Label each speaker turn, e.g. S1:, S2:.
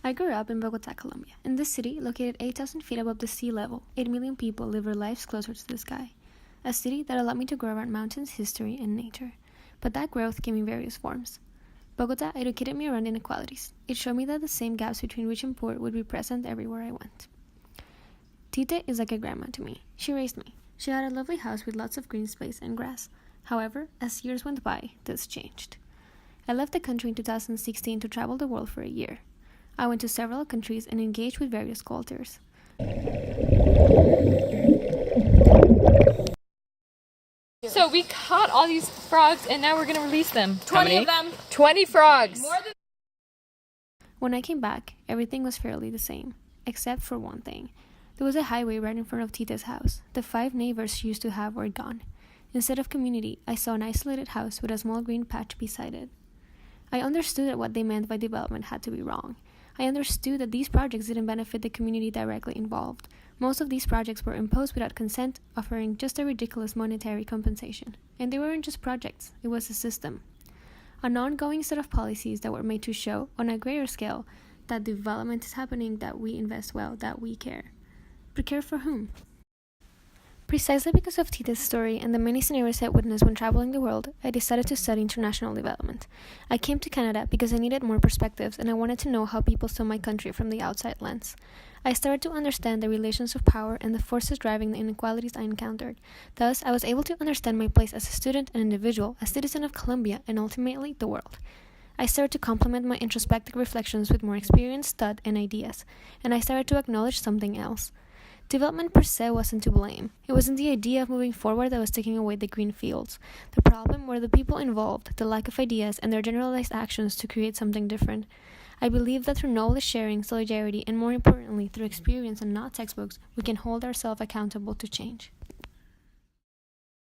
S1: I grew up in Bogota, Colombia. In this city, located 8,000 feet above the sea level, 8 million people live their lives closer to the sky. A city that allowed me to grow around mountains, history, and nature. But that growth came in various forms. Bogota educated me around inequalities. It showed me that the same gaps between rich and poor would be present everywhere I went. Tite is like a grandma to me. She raised me. She had a lovely house with lots of green space and grass. However, as years went by, this changed. I left the country in 2016 to travel the world for a year. I went to several countries and engaged with various cultures.
S2: So we caught all these frogs and now we're going to release them.
S3: 20 of them.
S2: 20 frogs.
S1: When I came back, everything was fairly the same, except for one thing. There was a highway right in front of Tita's house. The 5 neighbors she used to have were gone. Instead of community, I saw an isolated house with a small green patch beside it. I understood that what they meant by development had to be wrong. I understood that these projects didn't benefit the community directly involved. Most of these projects were imposed without consent, offering just a ridiculous monetary compensation. And they weren't just projects, it was a system. An ongoing set of policies that were made to show, on a greater scale, that development is happening, that we invest well, that we care. But care for whom? Precisely because of Tita's story and the many scenarios I witnessed when traveling the world, I decided to study international development. I came to Canada because I needed more perspectives and I wanted to know how people saw my country from the outside lens. I started to understand the relations of power and the forces driving the inequalities I encountered. Thus, I was able to understand my place as a student and individual, a citizen of Colombia, and ultimately the world. I started to complement my introspective reflections with more experience, thought, and ideas, and I started to acknowledge something else. Development per se wasn't to blame. It wasn't the idea of moving forward that was taking away the green fields. The problem were the people involved, the lack of ideas, and their generalized actions to create something different. I believe that through knowledge sharing, solidarity, and more importantly, through experience and not textbooks, we can hold ourselves accountable to change.